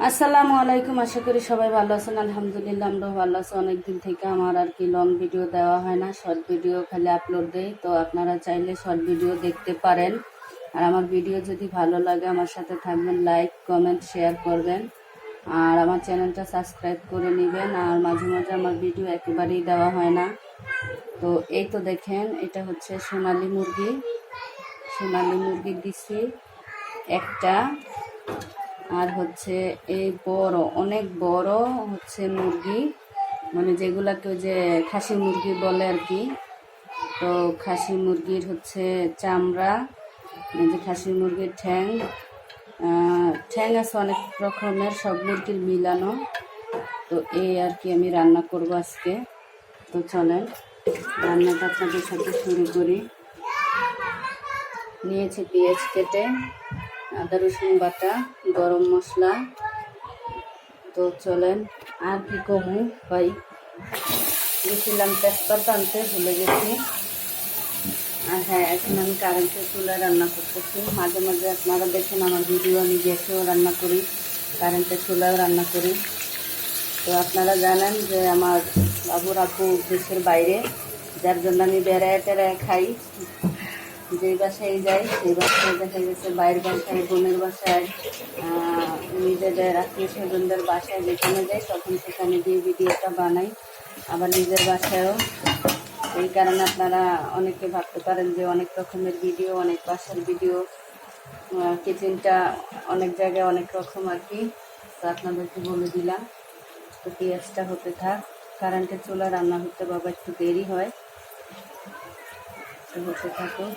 আসসালামু আলাইকুম। আশা করি সবাই ভালো আছেন। আলহামদুলিল্লাহ আমরাও ভালো আছি। অনেকদিন থেকে আমার আর কি লং ভিডিও দেওয়া হয় না, শর্ট ভিডিও খালি আপলোড দেই। তো আপনারা চাইলে শর্ট ভিডিও দেখতে পারেন। আর আমার ভিডিও যদি ভালো লাগে আমার সাথে থাকবেন, লাইক কমেন্ট শেয়ার করবেন, আর আমার চ্যানেলটা সাবস্ক্রাইব করে নেবেন। আর মাঝে মাঝে আমার ভিডিও একেবারেই দেওয়া হয় না। তো এই তো দেখেন, এটা হচ্ছে সোনালী মুরগি। সোনালী মুরগি দিছি একটা। আর হচ্ছে এই বড়, অনেক বড় হচ্ছে মুরগি, মানে যেগুলাকে যে খাসি মুরগি বলে আর কি। তো খাসি মুরগির হচ্ছে চামড়া, এই যে খাসি মুরগির ঠ্যাং, ঠ্যাং আছে অনেক রকমের, সব মুরগির মিলানো। তো এই আর কি আমি রান্না করব আজকে। তো চলেন রান্নাটা আপনাদের সাথে শুরু করি। নিয়েছি পেঁয়াজ কেটে, আদা রসুন বাটা, গরম মশলা। তো চলেন, আর কি কমু ভাই, গেছিলাম তেজপাতা আনতে, ভুলে গেছি। আর হ্যাঁ, এখন আমি কারেন্টের চুলায় রান্না করতেছি। মাঝে মাঝে আপনারা দেখেন আমার ভিডিও, আমি গ্যাসেও রান্না করি, কারেন্টের চুলায়ও রান্না করি। তো আপনারা জানেন যে আমার বাবুর আব্বু দেশের বাইরে, যার জন্য আমি বেড়ায় টেড়ায় খাই। যেই বাসায় যাই সেই বাসায় দেখা গেছে, বাইরের বাসায়, বোনের বাসায়, নিজেদের আত্মীয় স্বজনদের বাসায় যেখানে যাই তখন সেখানে দিয়ে ভিডিওটা বানাই, আবার নিজের বাসায়ও। এই কারণে আপনারা অনেকে ভাবতে পারেন যে অনেক রকমের ভিডিও, অনেক বাসার ভিডিও, কিচেনটা অনেক জায়গায় অনেক রকম আর কি। তো আপনাদেরকে বলে দিলাম। তো পেঁয়াজটা হতে থাক। কারেন্টের চুলা রান্না হতে বাবা একটু দেরি হয়, তো হতে থাকো।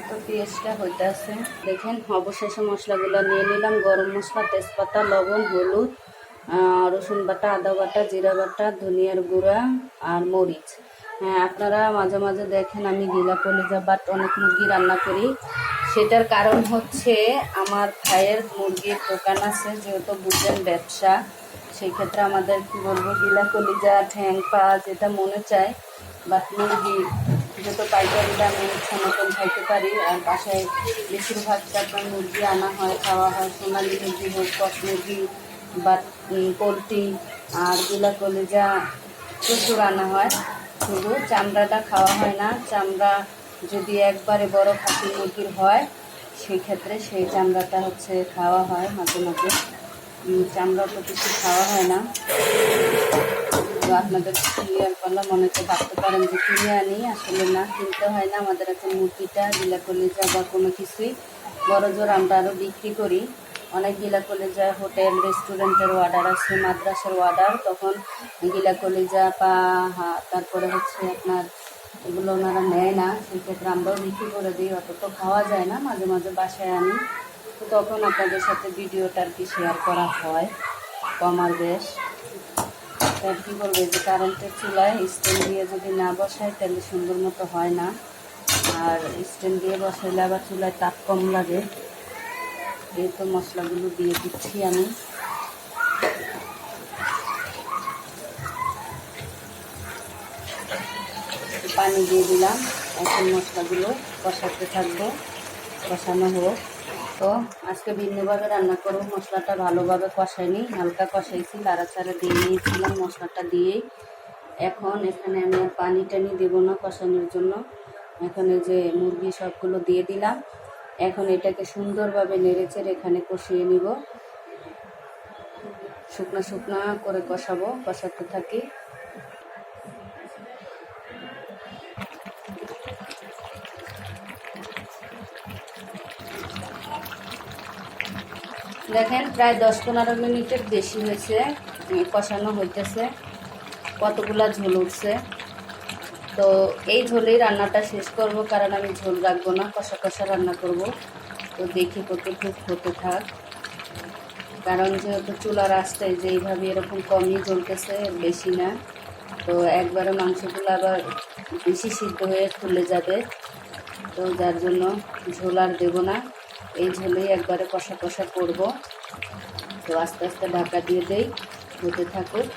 তো পেঁয়াজটা হইতে আছে, দেখেন অবশেষে মশলাগুলো নিয়ে নিলাম। গরম মশলা, তেজপাতা, লবণ, হলুদ, রসুন বাটা, আদা বাটা, জিরা বাটা, ধনিয়ার গুঁড়া আর মরিচ। হ্যাঁ, আপনারা মাঝে মাঝে দেখেন আমি গিলা কলিজা বাট অনেক মুরগি রান্না করি। সেটার কারণ হচ্ছে আমার ভাইয়ের মুরগির দোকান আছে, যেহেতু বুঝেন ব্যবসা, সেই ক্ষেত্রে আমাদের কি বলবো, গিলা কলিজা, ঠ্যাং পা যেটা মনে চায়, বাট মুরগি যত পাইকারি দামে ইচ্ছা মতন খাইতে পারি। আর বাসায় বেশিরভাগটা আপনার মুরগি আনা হয়, খাওয়া হয়। সোনালি মুরগি হোক, কক মুরগি বা পোলট্রি, আর গুলা কলিজা প্রচুর আনা হয়। শুধু চামড়াটা খাওয়া হয় না। চামড়া যদি একবারে বড় খাসি মুরগির হয় সেই ক্ষেত্রে সেই চামড়াটা হচ্ছে খাওয়া হয় মাঝে মাঝে। চামড়া তো কিছু খাওয়া হয় না। তো আপনাদের ক্লিয়ার করলাম, অনেকে ভাবতে পারেন যে কিনে আনি, আসলে না, কিনতে হয় না। আমাদের এখন মুরগিটা গিলা কলিজা বা কোনো কিছুই বড় জোর আমরা আরও বিক্রি করি। অনেক গিলা কলিজা হোটেল রেস্টুরেন্টের অর্ডার আছে, মাদ্রাসার অর্ডার, তখন গিলা কলিজা পা, তারপরে হচ্ছে আপনার এগুলো ওনারা নেয় না, সেক্ষেত্রে আমরাও বিক্রি করে দিই। অত তো খাওয়া যায় না, মাঝে মাঝে বাসায় আনি। তো তখন আপনাদের সাথে ভিডিওটা আর কি শেয়ার করা হয়, কম আর বেশ। আর কী বলবো, যে কারেন্টের চুলায় স্ট্যান্ড দিয়ে যদি না বসায় তাহলে সুন্দর মতো হয় না। আর স্ট্যান্ড দিয়ে বসাইলে আবার চুলায় তাপ কম লাগে। এই তো মশলাগুলো দিয়ে দিচ্ছি আমি। পানি দিয়ে দিলাম। এখন মশলাগুলো কষাতে থাকবো, কষানো হোক। তো আজকে ভিন্নভাবে রান্না করবো। মশলাটা ভালোভাবে কষাইনি, হালকা কষাইছি, লাড়াচাড়া দিয়ে নিয়েছিলাম মশলাটা দিয়েই। এখন এখানে আমি আর পানি টানি দেবো না কষানোর জন্য। এখন এই যে মুরগি সবগুলো দিয়ে দিলাম। এখন এটাকে সুন্দরভাবে নেড়েচেড়ে এখানে কষিয়ে নিব। শুকনা শুকনা করে কষাবো, কষাতে থাকি। দেখেন প্রায় 10-15 মিনিটের বেশি হয়েছে কষানো হইতেছে, কতগুলা ঝোল উঠছে। তো এই ঝোলেই রান্নাটা শেষ করব, কারণ আমি ঝোল রাখবো না, কষা কষা রান্না করব। তো দেখি কতটুক হতে থাক, কারণ যেহেতু চুলার আঁচটাই যে এইভাবে এরকম কমই জ্বলতেছে, বেশি না। তো একবারে মাংসগুলো আবার বেশি সিদ্ধ হয়ে ফুলে যাবে, তো যার জন্য ঝোল আর দেবো না। এই ঝোলেই একবারে কষা কষা করব। তো আস্তে আস্তে ঢাকা দিয়ে দেই, হতে থাকুক।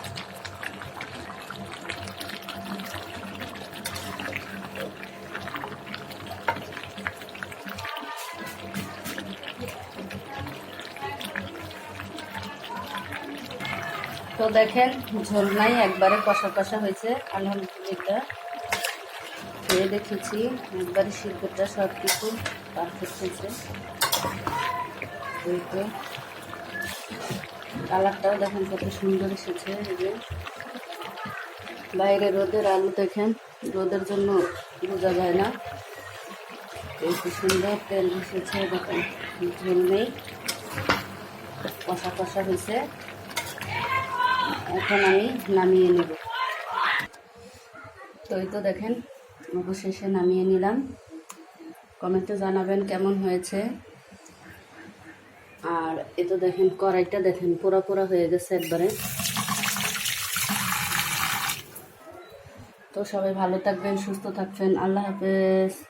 তো দেখেন ঝোল নাই, একবারে কষা কষা হয়েছে আলহামদুলিল্লাহ। খেয়ে দেখেছি, একবারে সিদ্ধটা সব কিছু পারফেক্ট হয়েছে। এই তো কালারটাও দেখেন কত সুন্দর এসেছে। এই যে বাইরে রোদের আলু দেখেন, রোদের জন্য বোঝা যায় না। এই তো সুন্দর তেল এসেছে, দেখেন ঝোল নেই, কষা কষা হয়েছে। এখন আমি নামিয়ে নেব। তো এই তো দেখেন অবশেষে নামিয়ে নিলাম। কমেন্টে জানাবেন কেমন হয়েছে। আর এ তো দেখেন কড়াইটা দেখেন পোড়া পোড়া হয়ে গেছে একবারে। তো সবাই ভালো থাকবেন, সুস্থ থাকবেন। আল্লাহ হাফেজ।